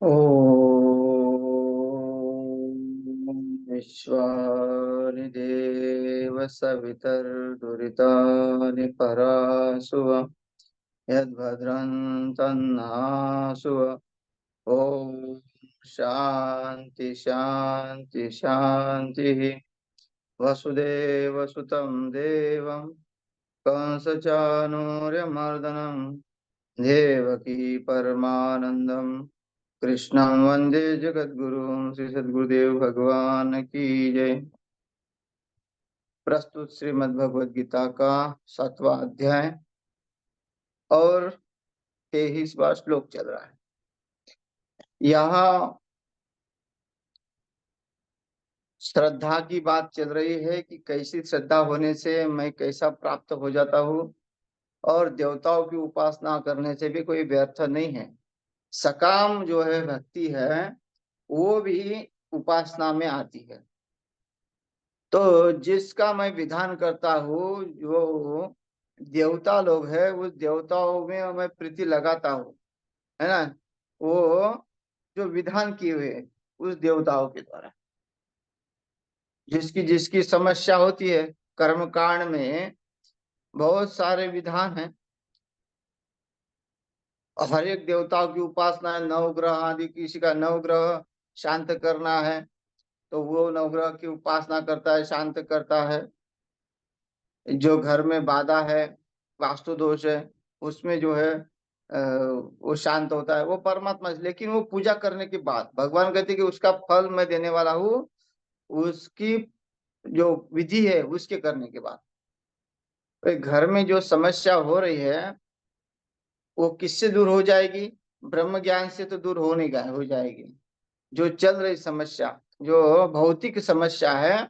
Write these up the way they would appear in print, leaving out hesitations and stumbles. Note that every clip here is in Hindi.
ॐ विश्वानि देव सवितर्दुरितानि परासुव यद्भद्रं तन्नासुव। ॐ शान्ति शान्ति शान्तिः। वसुदेवसुतं देवं कंसचाणूर्यमर्दनं देवकी परमानन्दं कृष्णं वंदे जगद्गुरुं। श्री सद्गुरुदेव भगवान की जय। प्रस्तुत श्रीमद् भगवद गीता का 7वां अध्याय और 23वां श्लोक चल रहा है। यहाँ श्रद्धा की बात चल रही है कि कैसी श्रद्धा होने से मैं कैसा प्राप्त हो जाता हूँ, और देवताओं की उपासना करने से भी कोई व्यर्थ नहीं है। सकाम जो है भक्ति है, वो भी उपासना में आती है। तो जिसका मैं विधान करता हूँ, जो देवता लोग है, उस देवताओं में मैं प्रीति लगाता हूँ, है ना। वो जो विधान किए हुए उस देवताओं के द्वारा, जिसकी जिसकी समस्या होती है, कर्म कांड में बहुत सारे विधान हैं। हर एक देवताओं की उपासना है। नवग्रह आदि, किसी का नवग्रह शांत करना है तो वो नवग्रह की उपासना करता है, शांत करता है। जो घर में बाधा है, वास्तु दोष है, उसमें जो है वो शांत होता है, वो परमात्मा। लेकिन वो पूजा करने के बाद भगवान कहते हैं कि उसका फल मैं देने वाला हूँ, उसकी जो विधि है उसके करने के बाद। तो घर में जो समस्या हो रही है वो किससे दूर हो जाएगी? ब्रह्म ज्ञान से तो दूर हो नहीं हो जाएगी। जो चल रही समस्या, जो भौतिक समस्या है,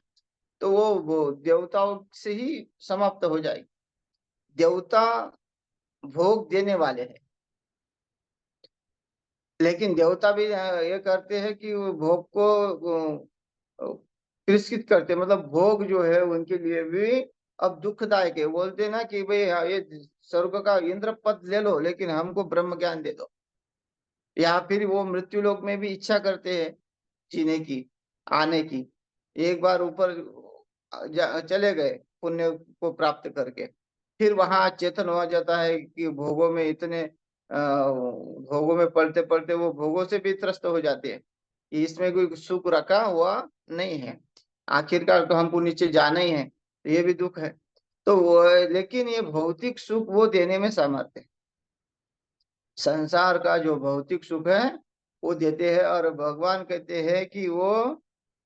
तो वो देवताओं से ही समाप्त हो जाएगी। देवता भोग देने वाले हैं, लेकिन देवता भी ये करते हैं कि वो भोग को तिरस्कृत करते हैं। मतलब भोग जो है उनके लिए भी अब दुखदायक है। बोलते हैं ना कि भाई ये स्वर्ग का इंद्र पद ले लो, लेकिन हमको ब्रह्म ज्ञान दे दो। या फिर वो मृत्यु लोक में भी इच्छा करते हैं जीने की, आने की। एक बार ऊपर चले गए पुण्य को प्राप्त करके, फिर वहां चेतन हो जाता है कि भोगों में इतने भोगों में पलते पलते वो भोगों से भी त्रस्त हो जाते हैं कि इसमें कोई सुख रखा हुआ नहीं है। आखिरकार तो हमको नीचे जाना ही है, तो ये भी दुख है। तो वो, लेकिन ये भौतिक सुख वो देने में समर्थ है। संसार का जो भौतिक सुख है वो देते हैं, और भगवान कहते हैं कि वो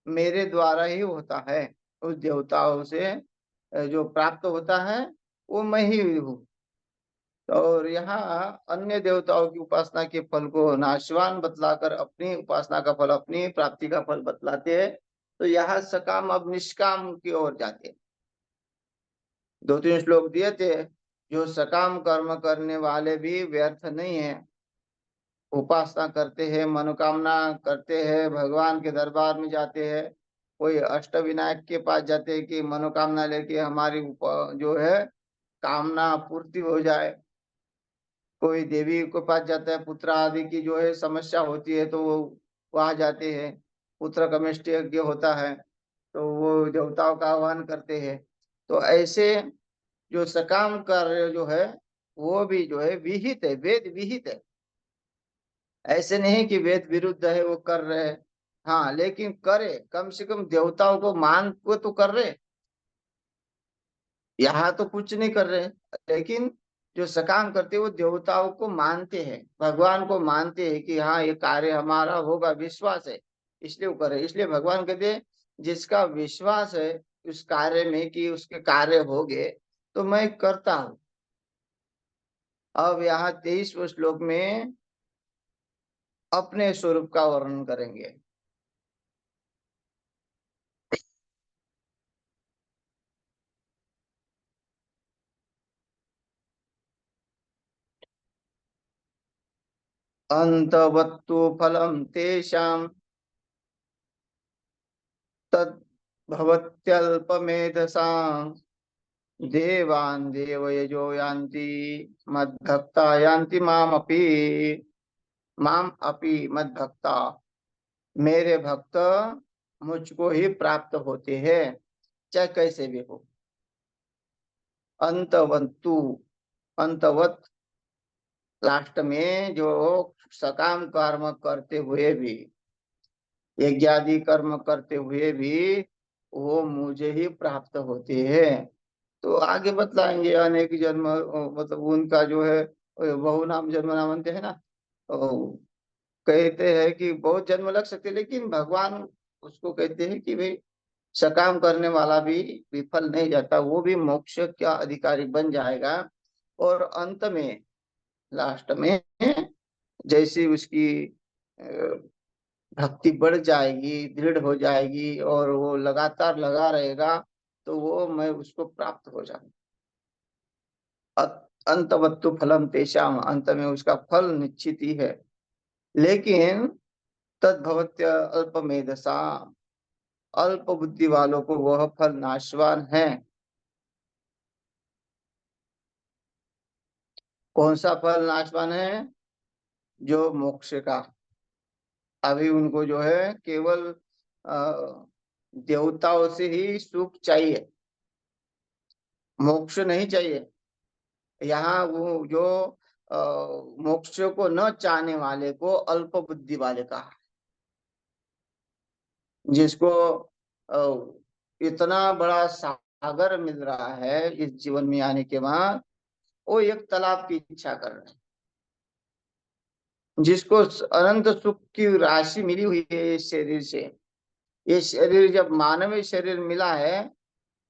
मेरे द्वारा ही होता है। उस देवताओं से जो प्राप्त होता है वो मैं ही हूँ। और यहाँ अन्य देवताओं की उपासना के फल को नाशवान बतलाकर अपनी उपासना का फल, अपनी प्राप्ति का फल बतलाते हैं। तो यहाँ सकाम अब निष्काम की ओर जाते हैं। 2-3 श्लोक दिए थे। जो सकाम कर्म करने वाले भी व्यर्थ नहीं है, उपासना करते हैं, मनोकामना करते हैं, भगवान के दरबार में जाते हैं। कोई अष्टविनायक के पास जाते हैं कि मनोकामना लेके हमारी जो है कामना पूर्ति हो जाए। कोई देवी के पास जाता है, पुत्र आदि की जो है समस्या होती है तो वो वहां जाते हैं। पुत्र कमिष्ठ यज्ञ होता है तो वो देवताओं का आह्वान करते हैं। तो ऐसे जो सकाम कार्य जो है वो भी जो है विहित है, वेद विहित है। ऐसे नहीं कि वेद विरुद्ध है वो कर रहे हैं। हाँ, लेकिन करे, कम से कम देवताओं को मान को तो कर रहे। यहाँ तो कुछ नहीं कर रहे, लेकिन जो सकाम करते हैं वो देवताओं को मानते हैं, भगवान को मानते हैं कि हाँ ये कार्य हमारा होगा, विश्वास है, इसलिए वो करे। इसलिए भगवान कहते हैं जिसका विश्वास है उस कार्य में कि उसके कार्य होंगे, तो मैं करता हूँ। अब यहाँ 23वें श्लोक में अपने स्वरूप का वर्णन करेंगे। अंतवत्तु फलम तेषां तद्भवत्यल्पमेधसां देवान् देवयजो यान्ति मद्भक्ता यान्ति मामपि। माम अपि मद भक्ता, मेरे भक्त मुझको ही प्राप्त होते हैं, चाहे कैसे भी हो। अंतवंतु, अंतवत, लास्ट में जो सकाम कर्म करते हुए भी, यज्ञादि कर्म करते हुए भी वो मुझे ही प्राप्त होते हैं। तो आगे बतलाएंगे अनेक जन्म, मतलब उनका जो है बहु नाम जन्म नामंत है ना, तो कहते हैं कि बहुत जन्म लग सकते हैं, लेकिन भगवान उसको कहते हैं कि भाई सकाम करने वाला भी विफल नहीं जाता, वो भी मोक्ष का अधिकारी बन जाएगा। और अंत में, लास्ट में, जैसी उसकी भक्ति बढ़ जाएगी, दृढ़ हो जाएगी और वो लगातार लगा रहेगा, तो वो मैं उसको प्राप्त हो जाऊंगा। अंतवत्तु फलम तेषाम, अंत में उसका फल निश्चित ही है। लेकिन तद्भवत्य अल्प मेधसा, अल्प बुद्धि वालों को वह फल नाशवान है। कौन सा फल नाशवान है? जो मोक्ष का। अभी उनको जो है केवल देवताओं से ही सुख चाहिए, मोक्ष नहीं चाहिए। यहाँ वो जो मोक्ष को न चाहने वाले को अल्प बुद्धि वाले कहा, जिसको इतना बड़ा सागर मिल रहा है इस जीवन में आने के बाद, वो एक तालाब की इच्छा कर रहे हैं। जिसको अनंत सुख की राशि मिली हुई है इस शरीर से, ये शरीर जब मानवीय शरीर मिला है,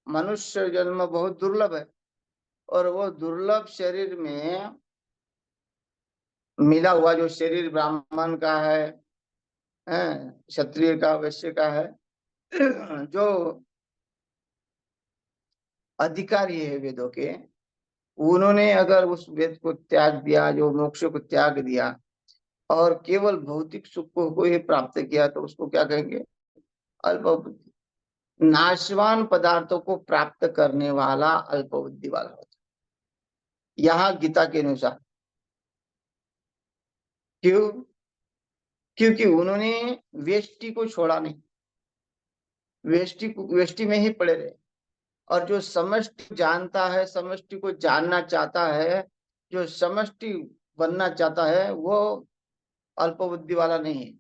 मनुष्य जन्म बहुत दुर्लभ है, और वो दुर्लभ शरीर में मिला हुआ जो शरीर ब्राह्मण का है, क्षत्रिय का, वैश्य का है, जो अधिकारी है वेदों के, उन्होंने अगर उस वेद को त्याग दिया, जो मोक्ष को त्याग दिया, और केवल भौतिक सुख को ही प्राप्त किया, तो उसको क्या कहेंगे? अल्प बुद्धि। नाशवान पदार्थों को प्राप्त करने वाला अल्प बुद्धि वाला होता है, यहाँ गीता के अनुसार। क्यों? क्योंकि उन्होंने वेष्टि को छोड़ा नहीं, वेष्टि में ही पड़े रहे। और जो समष्टि जानता है, समष्टि को जानना चाहता है, जो समष्टि बनना चाहता है, वो अल्प बुद्धि वाला नहीं है।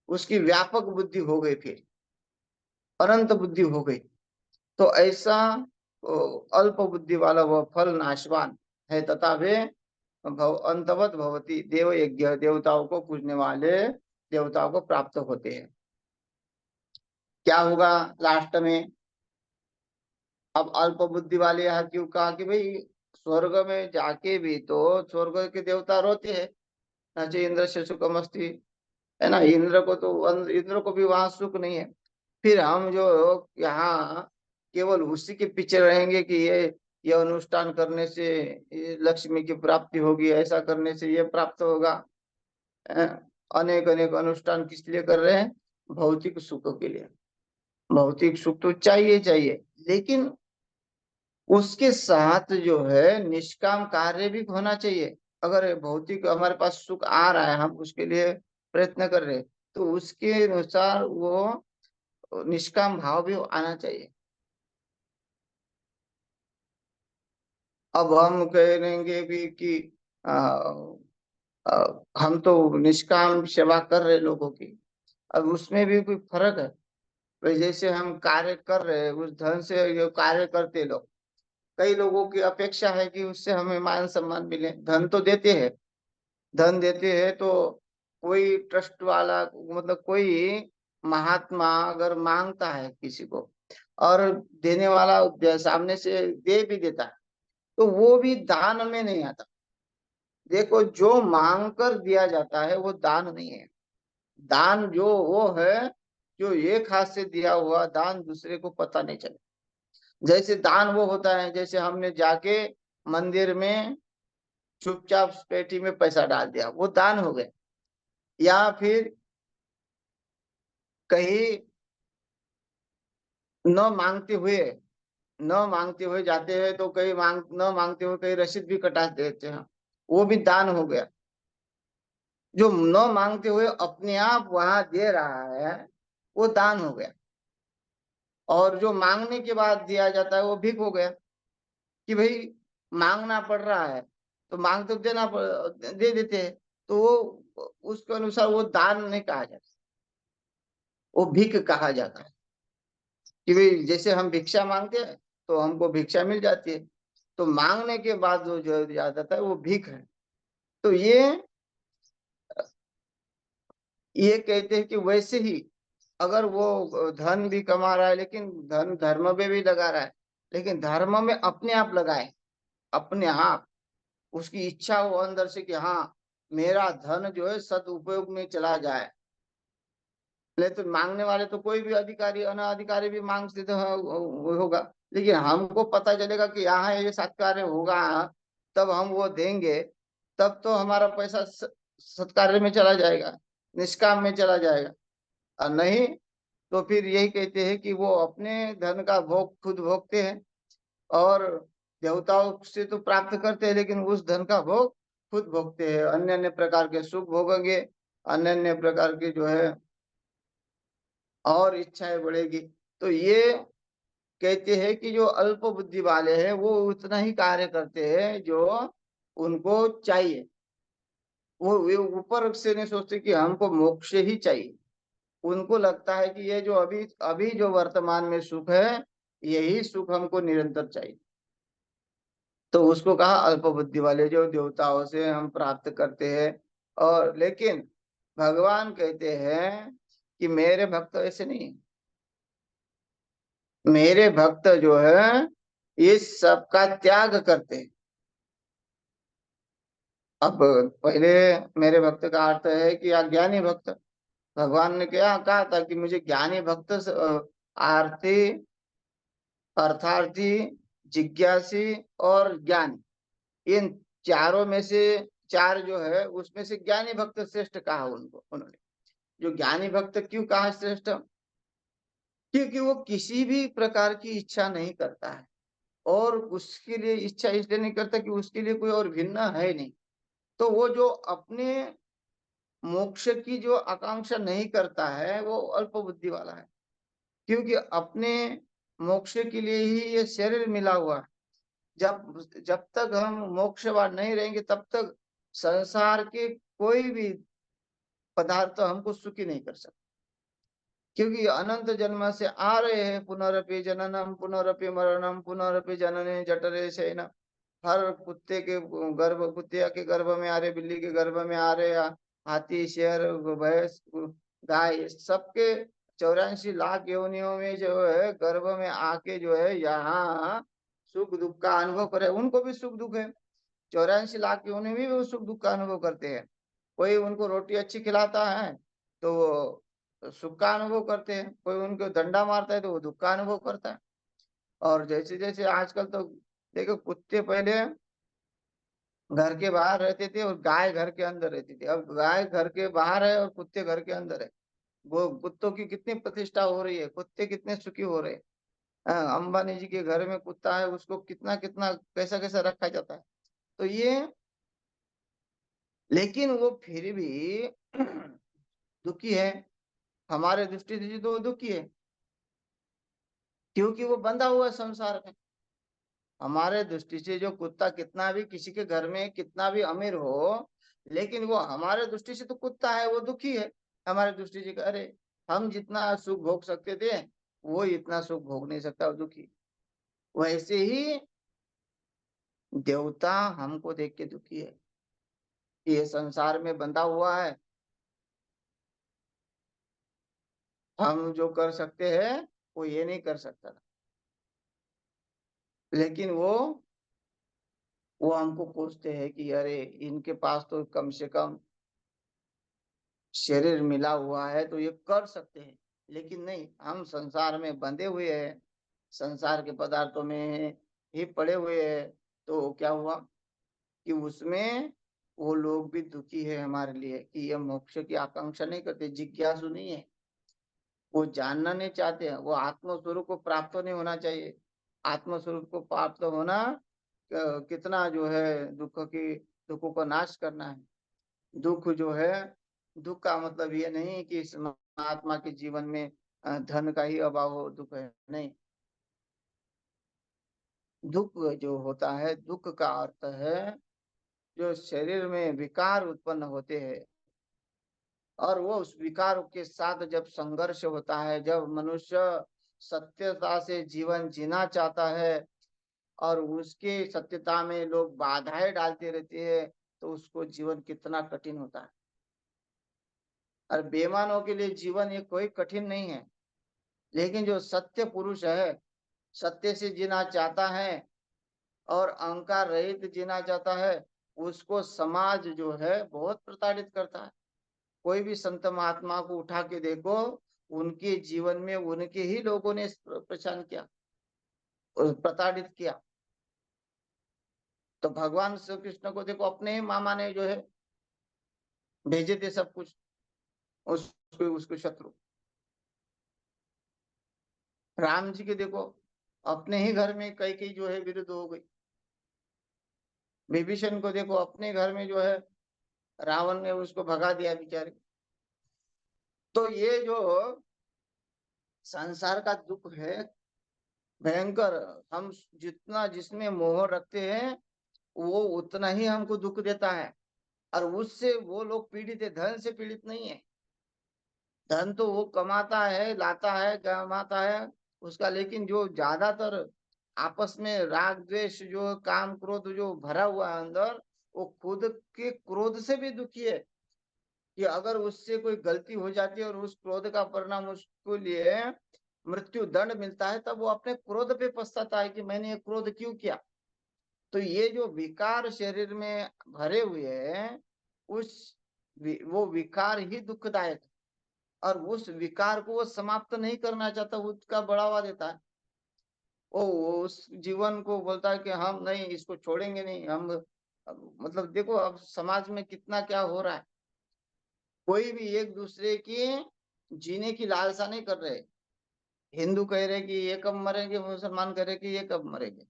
उसकी व्यापक बुद्धि हो गई, फिर अनंत बुद्धि हो गई। तो ऐसा अल्प बुद्धि वाला वह फल नाशवान है, तथा वे अंतवत भवती देव यज्ञ, देवताओं को पूजने वाले देवताओं को प्राप्त होते हैं। क्या होगा लास्ट में? अब अल्प बुद्धि वाले यहाँ क्यों कहा कि भाई स्वर्ग में जाके भी तो स्वर्ग के देवता रोते हैं, नचे इंद्र से सुखमस्ती, है ना। इंद्र को तो, इंद्र को भी वहां सुख नहीं है। फिर हम जो यहाँ केवल उसी के पीछे रहेंगे कि ये अनुष्ठान करने से ये लक्ष्मी की प्राप्ति होगी, ऐसा करने से ये प्राप्त होगा। अ, अनेक अनेक अनुष्ठान किस लिए कर रहे हैं? भौतिक सुख के लिए। भौतिक सुख तो चाहिए चाहिए, लेकिन उसके साथ जो है निष्काम कार्य भी होना चाहिए। अगर भौतिक हमारे पास सुख आ रहा है, हम उसके लिए प्रयत्न कर रहे हैं, तो उसके अनुसार वो निष्काम भाव भी आना चाहिए। अब हम कहेंगे भी कि आ, हम तो निष्काम सेवा कर रहे लोगों की, अब उसमें भी कोई फर्क है? भाई जैसे हम कार्य कर रहे हैं, उस धन से जो कार्य करते लोग, कई लोगों की अपेक्षा है कि उससे हमें मान सम्मान मिले, धन तो देते हैं। धन देते हैं तो कोई ट्रस्ट वाला, मतलब कोई महात्मा अगर मांगता है किसी को, और देने वाला सामने से दे भी देता है, तो वो भी दान में नहीं आता। देखो, जो मांग कर दिया जाता है वो दान नहीं है। दान जो वो है, जो एक हाथ से दिया हुआ दान दूसरे को पता नहीं चले। जैसे दान वो होता है, जैसे हमने जाके मंदिर में चुपचाप पेटी में पैसा डाल दिया, वो दान हो गए। या फिर कहीं न मांगते हुए, न मांगते हुए जाते हैं, तो कहीं न मांगते हुए कहीं रसीद भी कटा देते हैं, वो भी दान हो गया। जो न मांगते हुए अपने आप वहां दे रहा है वो दान हो गया, और जो मांगने के बाद दिया जाता है वो भिख हो गया। कि भाई मांगना पड़ रहा है तो मांग तो दे देते हैं, तो वो उसके अनुसार वो दान नहीं कहा जाता, वो भिख कहा जाता है। कि भाई जैसे हम भिक्षा मांगते हैं तो हमको भिक्षा मिल जाती है, तो मांगने के बाद जो दिया जाता है वो भिख है। तो ये कहते हैं कि वैसे ही अगर वो धन भी कमा रहा है लेकिन धन धर्म में भी लगा रहा है, लेकिन धर्म में अपने आप लगाए, अपने आप उसकी इच्छा हो अंदर से कि हाँ मेरा धन जो है सदुपयोग में चला जाए। नहीं तो मांगने वाले तो कोई भी अधिकारी अनाधिकारी भी मांग से तो होगा, लेकिन हमको पता चलेगा कि यहाँ ये सत्कार्य होगा, तब हम वो देंगे, तब तो हमारा पैसा सत्कार्य में चला जाएगा, निष्काम में चला जाएगा। और नहीं तो फिर यही कहते हैं कि वो अपने धन का भोग खुद भोगते हैं, और देवताओं से तो प्राप्त करते हैं लेकिन उस धन का भोग खुद भोगते हैं, अन्य अन्य प्रकार के सुख भोगेंगे, अन्य अन्य प्रकार की जो है और इच्छाएं बढ़ेगी। तो ये कहते हैं कि जो अल्प बुद्धि वाले हैं वो उतना ही कार्य करते हैं जो उनको चाहिए, वो वे ऊपर से नहीं सोचते कि हमको मोक्ष ही चाहिए। उनको लगता है कि ये जो अभी अभी जो वर्तमान में सुख है यही सुख हमको निरंतर चाहिए। तो उसको कहा अल्प बुद्धि वाले, जो देवताओं से हम प्राप्त करते हैं। और लेकिन भगवान कहते हैं कि मेरे भक्त ऐसे नहीं है। मेरे भक्त जो है इस सब का त्याग करते हैं। अब पहले मेरे भक्त का अर्थ है कि अज्ञानी भक्त। भगवान ने क्या कहा था कि मुझे ज्ञानी भक्त आरती, अर्थार्थी, जिज्ञासी और ज्ञानी, इन चारों में से चार जो है उसमें से ज्ञानी भक्त श्रेष्ठ कहा उनको उन्होंने। जो ज्ञानी भक्त क्यों कहा श्रेष्ठ? क्योंकि वो किसी भी प्रकार की इच्छा नहीं करता है, और उसके लिए इच्छा इसलिए नहीं करता कि उसके लिए कोई और भिन्न है नहीं। तो वो जो अपने मोक्ष की जो आकांक्षा नहीं करता है वो अल्प बुद्धि वाला है, क्योंकि अपने मोक्ष के लिए ही ये शरीर मिला हुआ है। जब जब तक हम मोक्षवान नहीं रहेंगे तब तक संसार के कोई भी पदार्थ हमको सुखी नहीं कर सकते, क्योंकि अनंत जन्म से आ रहे हैं। पुनरपि जननम पुनरपि मरणम पुनरपि जनने जठरे शयनम। हर कुत्ते के गर्भ, कुतिया के गर्भ में आ रहे, बिल्ली के गर्भ में आ रहे, हाथी, शेर, भैंस, गाय, सबके 84 लाख योनियों में जो है गर्भ में आके जो है यहाँ सुख दुख का अनुभव करे। उनको भी सुख दुख है, 84 लाख योनि में भी वो सुख दुख का अनुभव करते हैं। कोई उनको रोटी अच्छी खिलाता है तो वो सुख का अनुभव करते हैं, कोई उनको डंडा मारता है तो वो दुख का अनुभव करता है। और जैसे जैसे आजकल तो देखो, कुत्ते पहले घर के बाहर रहते थे और गाय घर के अंदर रहती थी, अब गाय घर के बाहर है और कुत्ते घर के अंदर है। वो कुत्तों की कितनी प्रतिष्ठा हो रही है, कुत्ते कितने सुखी हो रहे हैं। हाँ, अंबानी जी के घर में कुत्ता है, उसको कितना कितना कैसा कैसा रखा जाता है। तो ये, लेकिन वो फिर भी दुखी है। हमारे दृष्टि से तो वो दुखी है, क्योंकि वो बंधा हुआ है संसार में। हमारे दृष्टि से जो कुत्ता कितना भी किसी के घर में कितना भी अमीर हो, लेकिन वो हमारे दृष्टि से तो कुत्ता है, वो दुखी है। हमारे दृष्टि से अरे हम जितना सुख भोग सकते थे वो इतना सुख भोग नहीं सकता, वो दुखी। वैसे ही देवता हमको देख के दुखी है कि ये संसार में बंधा हुआ है, हम जो कर सकते हैं वो ये नहीं कर सकता। लेकिन वो हमको पूछते हैं कि अरे इनके पास तो कम से कम शरीर मिला हुआ है तो ये कर सकते हैं, लेकिन नहीं, हम संसार में बंधे हुए हैं, संसार के पदार्थों में ही पड़े हुए हैं। तो क्या हुआ कि उसमें वो लोग भी दुखी है हमारे लिए कि ये मोक्ष की आकांक्षा नहीं करते, जिज्ञासु नहीं है, वो जानना नहीं चाहते हैं। वो आत्मस्वरूप को प्राप्त नहीं होना चाहिए। आत्मस्वरूप को प्राप्त होना कितना जो है दुखों को नाश करना है। दुख जो है, दुख का मतलब ये नहीं कि इस महात्मा के जीवन में धन का ही अभाव हो, दुख है नहीं। दुख जो होता है, दुख का अर्थ है जो शरीर में विकार उत्पन्न होते हैं, और वो उस विकार के साथ जब संघर्ष होता है, जब मनुष्य सत्यता से जीवन जीना चाहता है और उसके सत्यता में लोग बाधाएं डालते रहते हैं, तो उसको जीवन कितना कठिन होता है। और बेईमानों के लिए जीवन ये कोई कठिन नहीं है, लेकिन जो सत्य पुरुष है, सत्य से जीना चाहता है और अहंकार रहित जीना चाहता है, उसको समाज जो है बहुत प्रताड़ित करता है। कोई भी संत महात्मा को उठा के देखो, उनके जीवन में उनके ही लोगों ने परेशान किया और प्रताड़ित किया। तो भगवान श्री कृष्ण को देखो, अपने ही मामा ने जो है भेजे थे सब कुछ, उसको उसको शत्रु। राम जी के देखो, अपने ही घर में कई कई जो है विरुद्ध हो गई। विभीषण को देखो, अपने घर में जो है रावण ने उसको भगा दिया बेचारे। तो ये जो संसार का दुख है भयंकर, हम जितना जिसमें मोह रखते हैं वो उतना ही हमको दुख देता है। और उससे वो लोग पीड़ित है, धन से पीड़ित नहीं है। धन तो वो कमाता है, लाता है, कमाता है उसका, लेकिन जो ज्यादातर आपस में राग द्वेष जो काम क्रोध जो भरा हुआ है अंदर, वो खुद के क्रोध से भी दुखी है कि अगर उससे कोई गलती हो जाती है और उस क्रोध का परिणाम उसको लिए मृत्यु दंड मिलता है, तब वो अपने क्रोध पे पछताता है कि मैंने ये क्रोध क्यों किया। तो ये जो विकार शरीर में भरे हुए हैं, उस वो विकार ही दुखदायक है। और उस विकार को वो समाप्त नहीं करना चाहता, उसका बढ़ावा देता है। वो उस जीवन को बोलता है कि हम नहीं, इसको छोड़ेंगे नहीं हम। मतलब देखो अब समाज में कितना क्या हो रहा है, कोई भी एक दूसरे की जीने की लालसा नहीं कर रहे। हिंदू कह रहे कि ये कब मरेंगे, मुसलमान कह रहे कि ये कब मरेंगे।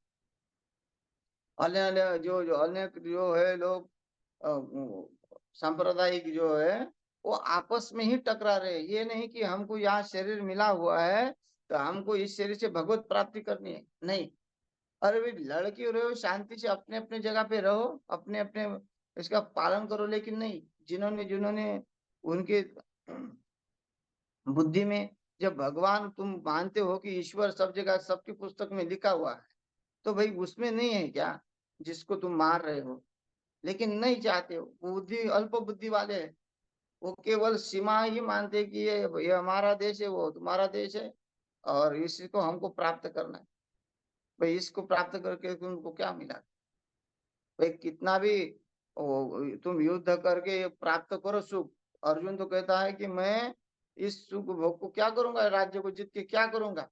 अन्य अन्य जो अन्य जो है लोग सांप्रदायिक जो है, वो आपस में ही टकरा रहे। ये नहीं कि हमको यहाँ शरीर मिला हुआ है तो हमको इस शरीर से भगवत प्राप्ति करनी है, नहीं। अरे भाई लड़के रहो, शांति से अपने अपने जगह पे रहो, अपने अपने इसका पालन करो। लेकिन नहीं, जिन्होंने जिन्होंने उनके बुद्धि में, जब भगवान तुम मानते हो कि ईश्वर सब जगह सबकी पुस्तक में लिखा हुआ है, तो भाई उसमें नहीं है क्या जिसको तुम मार रहे हो? लेकिन नहीं चाहते हो, बुद्धि अल्प बुद्धि वाले हैं। वो केवल सीमा ही मानते कि ये हमारा देश है, वो तुम्हारा देश है, और इसको हमको प्राप्त करना है। भाई इसको प्राप्त करके तुमको क्या मिला? भाई कितना भी तुम युद्ध करके प्राप्त करो सुख। अर्जुन तो कहता है कि मैं इस सुख भोग को क्या करूंगा, राज्य को जीत के क्या करूंगा।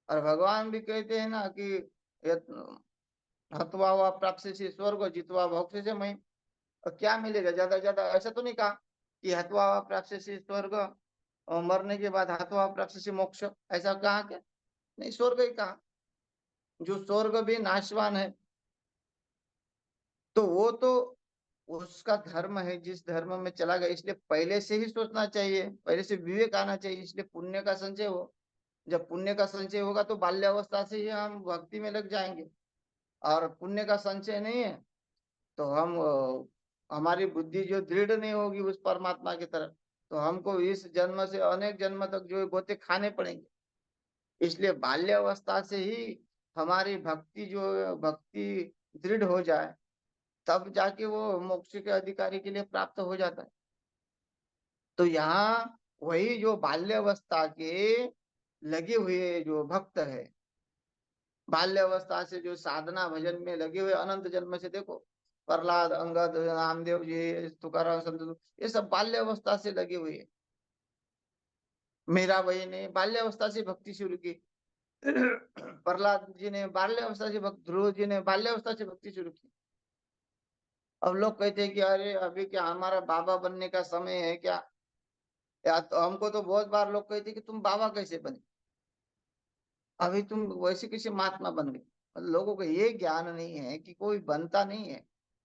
और भगवान भी कहते हैं ना कि हत्वा हुआ प्राप्त से स्वर्ग, जितवा भोग से मैं। और क्या मिलेगा ज्यादा ज्यादा? ऐसा तो नहीं कहा कि हत्वा हुआ प्राप्त से स्वर्ग और मरने के बाद हत्वा हुआ प्राप्त से मोक्ष, ऐसा कहा क्या? नहीं, स्वर्ग ही कहा। जो स्वर्ग भी नाशवान है, तो वो तो उसका धर्म है, जिस धर्म में चला गया। इसलिए पहले से ही सोचना चाहिए, पहले से विवेक आना चाहिए, इसलिए पुण्य का संचय हो। जब पुण्य का संचय होगा तो बाल्यावस्था से ही हम भक्ति में लग जाएंगे। और पुण्य का संचय नहीं है तो हम हमारी बुद्धि जो दृढ़ नहीं होगी उस परमात्मा की तरफ, तो हमको इस जन्म से अनेक जन्म तक जो गोते खाने पड़ेंगे। इसलिए बाल्यावस्था से ही हमारी भक्ति जो भक्ति दृढ़ हो जाए, तब जाके वो मोक्ष के अधिकारी के लिए प्राप्त हो जाता है। तो यहाँ वही जो बाल्यावस्था के लगे हुए जो भक्त है, बाल्यावस्था से जो साधना भजन में लगे हुए, अनंत जन्म से देखो प्रहलाद, अंगद, नामदेव जी, तुकाराम संत, ये सब बाल्यावस्था से लगे हुए हैं। मीराबाई ने बाल्यावस्था से भक्ति शुरू की। प्रहलाद जी ने बाल्यावस्था से भक्ति, ध्रुव जी ने बाल्यावस्था से भक्ति शुरू की। अब लोग कहते हैं कि अरे अभी क्या हमारा बाबा बनने का समय है क्या? या तो हमको तो बहुत बार लोग कहते हैं कि तुम बाबा कैसे बने, अभी तुम वैसे किसी महात्मा बन गए। लोगों को ये ज्ञान नहीं है कि कोई बनता नहीं है,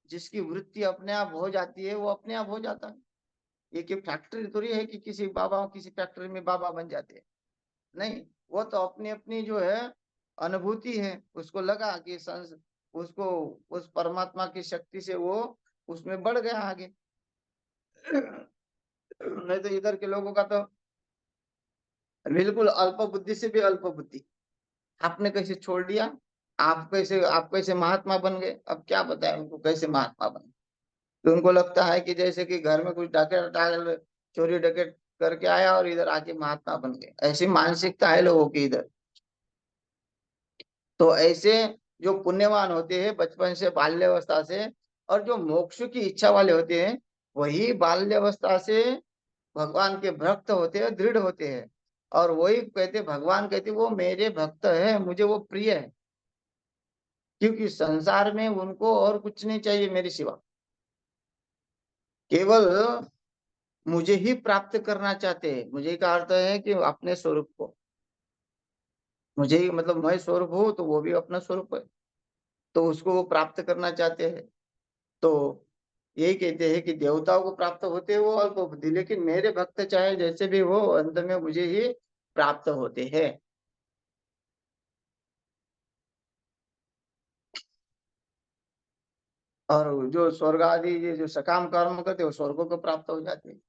जिसकी वृत्ति अपने आप हो जाती है वो अपने आप हो जाता है। ये कि फैक्ट्री थोड़ी है कि किसी फैक्ट्री में बाबा बन जाते हैं। नहीं, वो तो अपनी अपनी जो है अनुभूति है, उसको लगा कि उसको उस परमात्मा की शक्ति से वो उसमें बढ़ गया आगे। नहीं तो इधर के लोगों का तो बिल्कुल अल्प बुद्धि से भी अल्प बुद्धि। आपने कैसे छोड़ दिया, आप कैसे महात्मा बन गए। अब क्या बताएं उनको कैसे महात्मा बन। तो उनको लगता है कि जैसे कि घर में कुछ डकैत डाल चोरी डकैत करके आया और इधर आके महात्मा बन गए, ऐसी मानसिकता है लोगों की इधर। तो ऐसे जो पुण्यवान होते हैं बचपन से बाल्यावस्था से, और जो मोक्ष की इच्छा वाले होते हैं, वही बाल्यावस्था से भगवान के भक्त होते हैं, दृढ़ होते हैं। और वही कहते, भगवान कहते वो मेरे भक्त है, मुझे वो प्रिय है। क्योंकि संसार में उनको और कुछ नहीं चाहिए मेरे सिवा, केवल मुझे ही प्राप्त करना चाहते हैं। मुझे का अर्थ है कि अपने स्वरूप को, मुझे ही मतलब मैं स्वरूप हूँ तो वो भी अपना स्वरूप है, तो उसको वो प्राप्त करना चाहते हैं। तो यही कहते हैं कि देवताओं को प्राप्त होते हैं वो अल्प बुद्धि, लेकिन मेरे भक्त चाहे जैसे भी हो अंत में मुझे ही प्राप्त होते हैं। और जो स्वर्ग आदि ये जो सकाम कर्म करते हैं वो स्वर्गों को प्राप्त हो जाते हैं।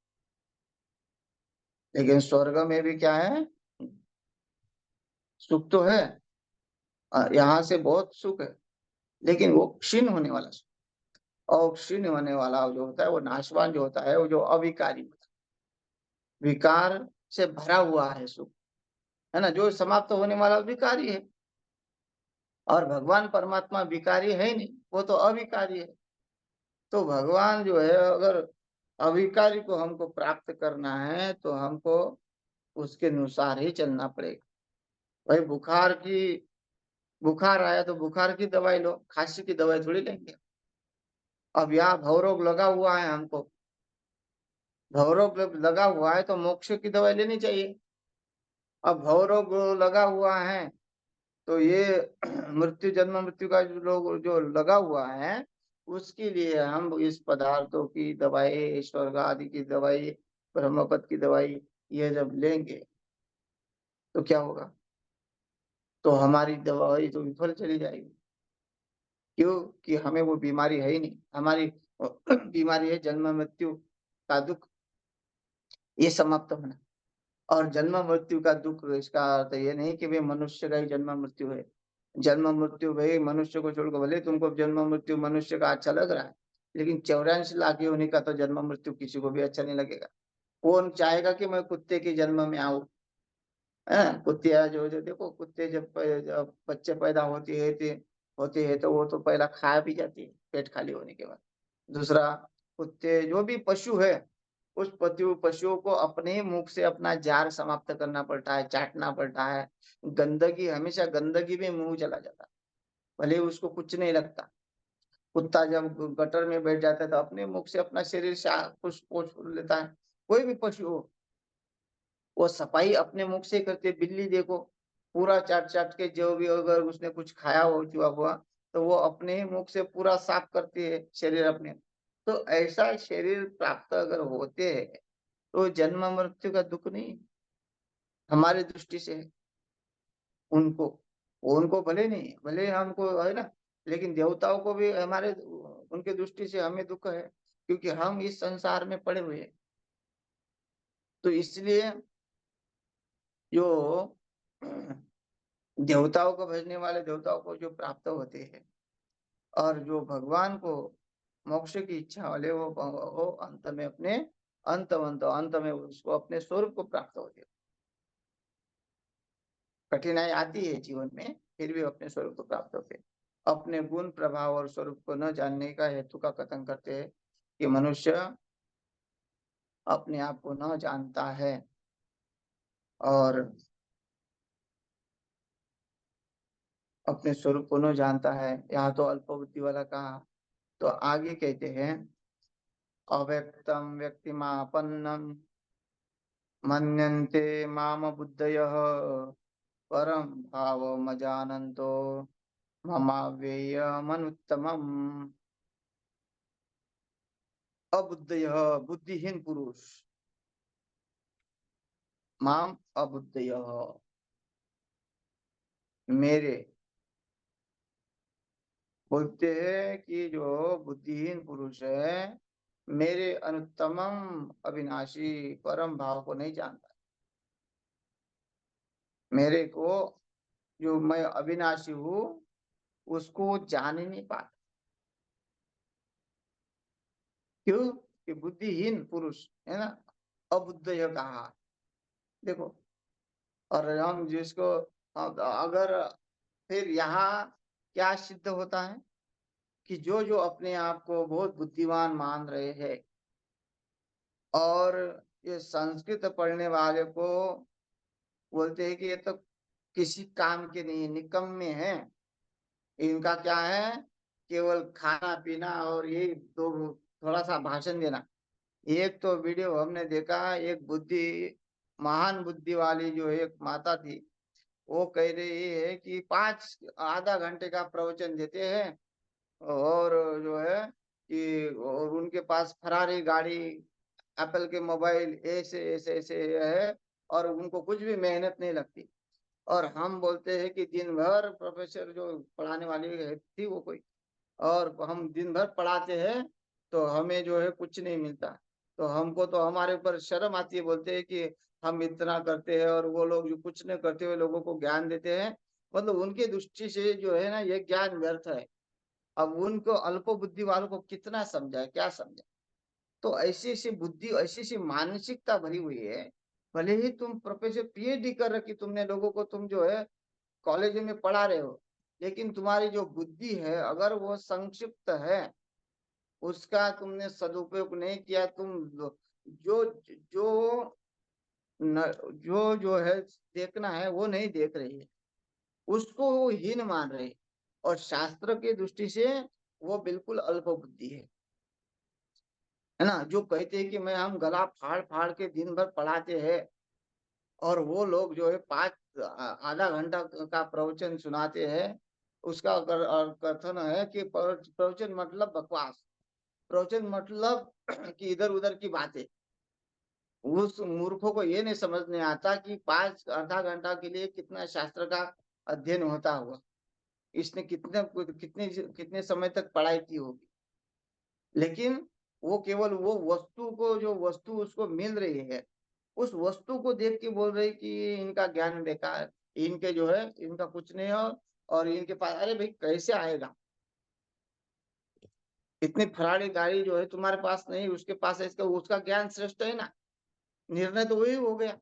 लेकिन स्वर्ग में भी क्या है, सुख तो है, यहाँ से बहुत सुख है, लेकिन वो क्षीण होने वाला सुख। और क्षीण होने वाला जो होता है वो नाशवान जो होता है, वो जो अविकारी होता है, विकार से भरा हुआ है सुख, है ना, जो समाप्त होने वाला विकारी है। और भगवान परमात्मा विकारी है ही नहीं, वो तो अविकारी है। तो भगवान जो है, अगर अविकारी को हमको प्राप्त करना है तो हमको उसके अनुसार ही चलना पड़ेगा। भाई बुखार आया तो बुखार की दवाई लो, खांसी की दवाई थोड़ी लेंगे। अब यहाँ भवरोग लगा हुआ है हमको, भवरोग लगा हुआ है तो मोक्ष की दवाई लेनी चाहिए। अब भवरोग लगा हुआ है तो ये मृत्यु जन्म मृत्यु का जो लोग जो लगा हुआ है, उसके लिए हम इस पदार्थों की दवाई, स्वर्ग आदि की दवाई, ब्रह्मपद की दवाई ये जब लेंगे तो क्या होगा, तो हमारी दवाई तो विफल चली जाएगी। क्यों कि हमें वो बीमारी है ही नहीं, हमारी बीमारी है जन्म मृत्यु का दुख, ये समाप्त होना। और जन्म मृत्यु का दुख, इसका अर्थ ये नहीं कि भाई मनुष्य का ही जन्म मृत्यु है। जन्म मृत्यु भाई मनुष्य को छोड़कर, भले तुमको जन्म मृत्यु मनुष्य का अच्छा लग रहा है, लेकिन 84 लाख योनि का तो जन्म मृत्यु किसी को भी अच्छा नहीं लगेगा। कौन चाहेगा कि मैं कुत्ते के जन्म में आऊं, है कुत्तिया जो जो देखो, कुत्ते जब बच्चे पैदा होते हैं तो वो तो पहला खा भी जाती है पेट खाली होने के बाद। दूसरा, कुत्ते जो भी पशु है, उस पशुओं को अपने ही मुख से अपना जार समाप्त करना पड़ता है, चाटना पड़ता है। गंदगी, हमेशा गंदगी में मुंह चला जाता है, भले उसको कुछ नहीं लगता। कुत्ता जब गटर में बैठ जाता है तो अपने मुख से अपना शरीर से कुछ पोंछ लेता है। कोई भी पशु हो, वो सफाई अपने मुख से करते। बिल्ली देखो, पूरा चाट चाट के, जो भी अगर उसने कुछ खाया हो चुहा हुआ, तो वो अपने ही मुख से पूरा साफ करती है शरीर अपने। तो ऐसा शरीर प्राप्त अगर होते हैं तो जन्म मृत्यु का दुख नहीं हमारी दृष्टि से है। उनको उनको भले नहीं, भले हमको है ना, लेकिन देवताओं को भी हमारे उनके दृष्टि से हमें दुख है, क्योंकि हम इस संसार में पड़े हुए हैं। तो इसलिए जो देवताओं को भजने वाले देवताओं को जो प्राप्त होते हैं, और जो भगवान को मोक्ष की इच्छा वाले वो अंत में अपने अंत में उसको अपने स्वरूप को प्राप्त होते हैं। कठिनाई आती है जीवन में, फिर भी अपने स्वरूप को प्राप्त होते हैं। अपने गुण प्रभाव और स्वरूप को न जानने का हेतु का कथन करते हैं कि मनुष्य अपने आप को न जानता है, और अपने स्वरूप को न जानता है। यहाँ तो अल्प बुद्धि वाला कहा। तो आगे कहते हैं, अव्यक्तम व्यक्तिमापन्नम मन्यन्ते माम बुद्धयः परम भावमजानन्तो ममाव्ययमनुत्तमम्। अबुद्धय, बुद्धिहीन पुरुष। माम अबुद्धय, मेरे, बोलते हैं कि जो बुद्धिहीन पुरुष है मेरे अनुत्तमम अविनाशी परम भाव को नहीं जानता। मेरे को, जो मैं अविनाशी हूँ, उसको जान ही नहीं पाता। क्यों? कि बुद्धिहीन पुरुष है ना, अबुद्धय कहा। देखो, और हम जिसको, अगर फिर यहाँ क्या सिद्ध होता है कि जो अपने आप को बहुत बुद्धिमान मान रहे हैं, और ये संस्कृत पढ़ने वाले को बोलते हैं कि ये तो किसी काम के नहीं, निकम्मे हैं, इनका क्या है, केवल खाना पीना और ये दो, थोड़ा सा भाषण देना। एक तो वीडियो हमने देखा, एक महान बुद्धि वाली जो एक माता थी, वो कह रही है कि आधा घंटे का प्रवचन देते हैं, और जो है कि और उनके पास फरारी गाड़ी, एप्पल के मोबाइल, ऐसे ऐसे ऐसे है, और उनको कुछ भी मेहनत नहीं लगती। और हम बोलते हैं कि दिन भर प्रोफेसर जो पढ़ाने वाली थी वो कोई, और हम दिन भर पढ़ाते हैं तो हमें जो है कुछ नहीं मिलता। तो हमको तो हमारे ऊपर शर्म आती है, बोलते हैं कि हम इतना करते हैं और वो लोग जो कुछ नहीं करते हुए लोगों को ज्ञान देते हैं, मतलब उनकी दृष्टि से जो है ना ये ज्ञान व्यर्थ है। अब उनको अल्प बुद्धि वालों को कितना समझाए, क्या समझाए। तो ऐसी ऐसी बुद्धि, ऐसी ऐसी मानसिकता भरी हुई है। भले ही तुम प्रोफेसर पीएचडी कर रखी तुमने, लोगों को तुम जो है कॉलेज में पढ़ा रहे हो, लेकिन तुम्हारी जो बुद्धि है अगर वो संक्षिप्त है, उसका तुमने सदुपयोग नहीं किया, तुम जो जो न, जो है देखना है वो नहीं देख रही है, उसको वो हीन मान रहे हैं। और शास्त्र की दृष्टि से वो बिल्कुल अल्प बुद्धि है ना। जो कहते हैं कि मैं, हम गला फाड़ फाड़ के दिन भर पढ़ाते हैं, और वो लोग जो है आधा घंटा का प्रवचन सुनाते हैं, उसका कथन है कि प्रवचन मतलब बकवास, प्रवचन मतलब कि इधर उधर की बातें। उस मूर्खों को ये नहीं समझ में आता कि आधा घंटा के लिए कितना शास्त्र का अध्ययन होता हुआ, इसने कितने कितने कितने समय तक पढ़ाई की होगी। लेकिन वो केवल वो वस्तु को, जो वस्तु उसको मिल रही है, उस वस्तु को देख के बोल रही कि इनका ज्ञान बेकार, इनके जो है इनका कुछ नहीं हो, और इनके पास, अरे भाई कैसे आएगा, इतनी फरारी गाड़ी जो है तुम्हारे पास नहीं, उसके पास है, इसका उसका ज्ञान श्रेष्ठ है ना। निर्णय तो वही हो गया।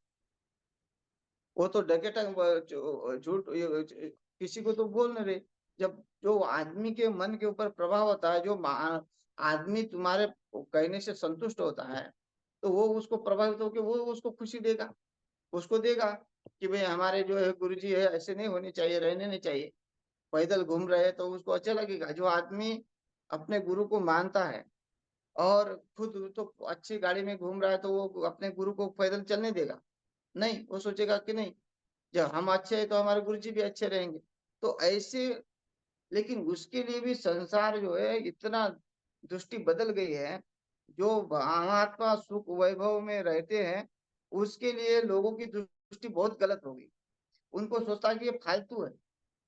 वो तो डकेटा झूठ किसी को तो बोल नहीं रहे। जब जो आदमी के मन के ऊपर प्रभाव होता है, जो आदमी तुम्हारे कहने से संतुष्ट होता है, तो वो उसको प्रभावित होकर वो उसको खुशी देगा, उसको देगा कि भाई हमारे जो है गुरुजी है, ऐसे नहीं होने चाहिए, रहने नहीं चाहिए, पैदल घूम रहे हैं, तो उसको अच्छा लगेगा। जो आदमी अपने गुरु को मानता है और खुद तो अच्छी गाड़ी में घूम रहा है, तो वो अपने गुरु को पैदल चलने देगा? नहीं, वो सोचेगा कि नहीं, जब हम अच्छे हैं तो हमारे गुरुजी भी अच्छे रहेंगे। तो ऐसे, लेकिन उसके लिए भी संसार जो है इतना दृष्टि बदल गई है। जो महात्मा सुख वैभव में रहते हैं, उसके लिए लोगों की दृष्टि बहुत गलत हो गई। उनको सोचता है कि ये फालतू है,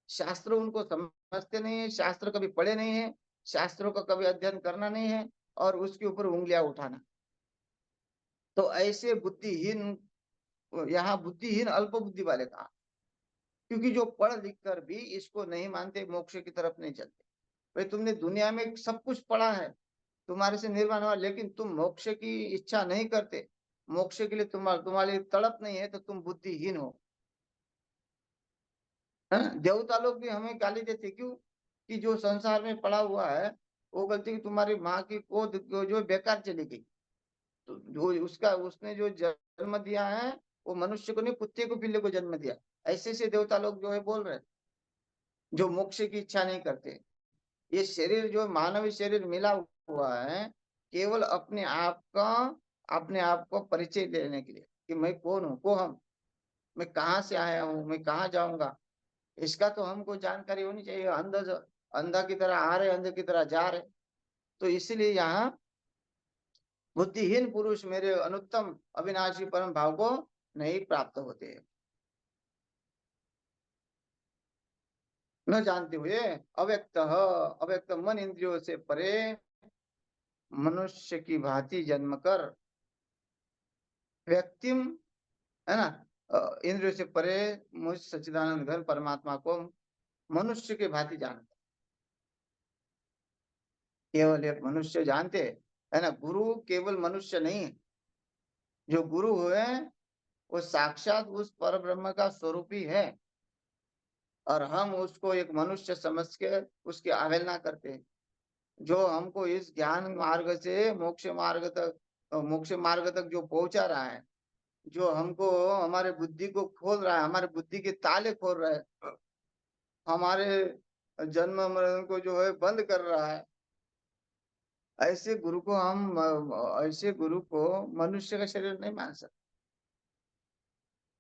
शास्त्र उनको समझते नहीं है, शास्त्र कभी पढ़े नहीं है, शास्त्रों का कभी अध्ययन करना नहीं है, और उसके ऊपर उंगलियां उठाना। तो ऐसे बुद्धिहीन, यहाँ बुद्धिहीन अल्प बुद्धि वाले कहा, क्योंकि जो पढ़ लिख कर भी इसको नहीं मानते, मोक्ष की तरफ नहीं चलते। भाई तुमने दुनिया में सब कुछ पढ़ा है, तुम्हारे से निर्माण हुआ, लेकिन तुम मोक्ष की इच्छा नहीं करते, मोक्ष के लिए तुम्हारी तड़प नहीं है, तो तुम बुद्धिहीन हो। है ना? देवता लोग भी हमें गाली देते, क्यों? कि जो संसार में पड़ा हुआ है, वो गलती की तुम्हारी माँ की गोद जो बेकार चली गई, तो जो उसका उसने जो जन्म दिया है, वो मनुष्य को नहीं, कुत्ते को बिल्ली को जन्म दिया। ऐसे ऐसे देवता लोग जो है बोल रहे हैं, जो मोक्ष की इच्छा नहीं करते। ये शरीर जो मानवीय शरीर मिला हुआ है, केवल अपने आप को परिचय देने के लिए, कि मैं कौन हूँ, को हम, मैं कहाँ से आया हूँ, मैं कहाँ जाऊंगा, इसका तो हमको जानकारी होनी चाहिए। अंधा की तरह आ रहे, अंधे की तरह जा रहे। तो इसलिए यहाँ बुद्धिहीन पुरुष मेरे अनुत्तम अविनाशी परम भाव को नहीं प्राप्त होते। न जानते हुए अव्यक्त अव्यक्त मन इंद्रियों से परे मनुष्य की भांति जन्म कर व्यक्तिम, है ना, इंद्रियों से परे मुझ सच्चिदानंद घन परमात्मा को मनुष्य के भांति जानते, केवल एक मनुष्य जानते, है ना। गुरु केवल मनुष्य नहीं है, जो गुरु हुए वो साक्षात उस पर ब्रह्म का स्वरूप ही है, और हम उसको एक मनुष्य समझ के उसकी अवहेलना करते हैं। जो हमको इस ज्ञान मार्ग से मोक्ष मार्ग तक जो पहुंचा रहा है, जो हमको हमारे बुद्धि को खोल रहा है, हमारे बुद्धि के ताले खोल रहा है, हमारे जन्म मरण को जो है बंद कर रहा है, ऐसे गुरु को मनुष्य का शरीर नहीं मान सकते।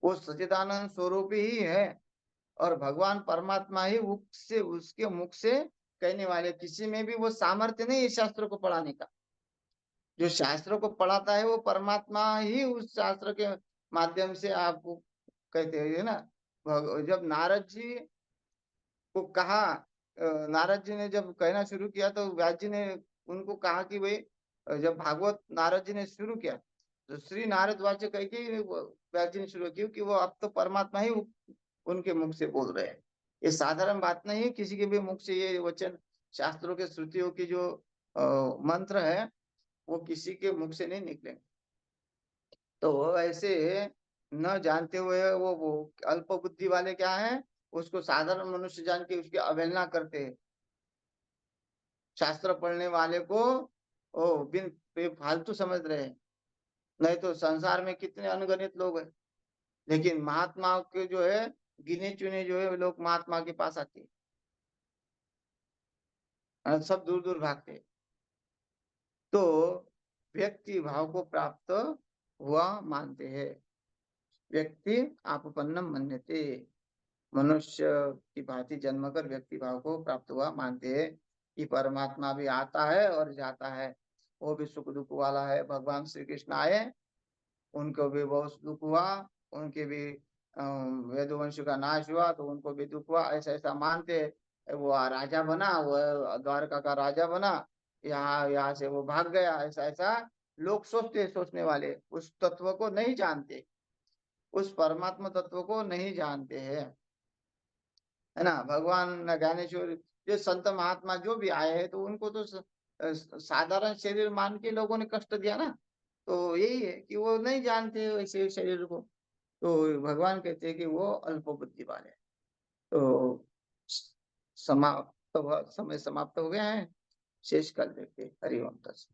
वो सच्चिदानंद स्वरूप ही है, और भगवान परमात्मा ही उससे उसके मुख से कहने वाले, किसी में भी वो सामर्थ्य नहीं है शास्त्रों को पढ़ाने का। जो शास्त्रों को पढ़ाता है वो परमात्मा ही उस शास्त्र के माध्यम से आपको कहते हैं ना। जब नारद जी को कहा, नारद जी ने जब कहना शुरू किया तो व्यास जी ने उनको कहा कि भाई, जब भागवत नारद जी ने शुरू किया तो श्री नारद वाच्य कह के व्यास जी ने शुरू किया, क्योंकि वो अब तो परमात्मा ही उनके मुख से बोल रहे हैं। ये साधारण बात नहीं है, किसी के भी मुख से ये वचन, शास्त्रों के श्रुतियों की जो मंत्र है वो किसी के मुख से नहीं निकलेंगे। तो वो ऐसे न जानते हुए वो अल्प बुद्धि वाले क्या है, उसको साधारण मनुष्य जान के उसकी अवहेलना करते हैं। शास्त्र पढ़ने वाले को ओ बिन फालतू समझ रहे हैं। नहीं तो संसार में कितने अनगणित लोग हैं, लेकिन महात्मा के जो है गिने चुने जो है लोग महात्मा के पास आते हैं, और सब दूर दूर भागते हैं। तो व्यक्ति भाव को प्राप्त हुआ मानते हैं। व्यक्ति आपपन्नम मन्यते, मनुष्य की भांति जन्म कर व्यक्ति भाव को प्राप्त हुआ मानते हैं कि परमात्मा भी आता है और जाता है, वो भी सुख दुख वाला है। भगवान श्री कृष्ण आए, उनको भी बहुत दुख हुआ, उनके भी वेदवंश का नाश हुआ तो उनको भी दुख हुआ, ऐसा ऐसा मानते हैं। वो राजा बना, वो द्वारका का राजा बना, यहाँ से वो भाग गया, ऐसा ऐसा लोग सोचते, सोचने वाले उस तत्व को नहीं जानते, उस परमात्मा तत्व को नहीं जानते हैं, है ना। भगवान ज्ञानेश्वर, जो संत महात्मा जो भी आए हैं तो उनको तो साधारण शरीर मान के लोगों ने कष्ट दिया ना। तो यही है कि वो नहीं जानते वैसे शरीर को, तो भगवान कहते हैं कि वो अल्प बुद्धि वाले हैं। तो समाप्त समय समाप्त हो गया है, शेष कल देखते हैं। हरि ओम तत्सत।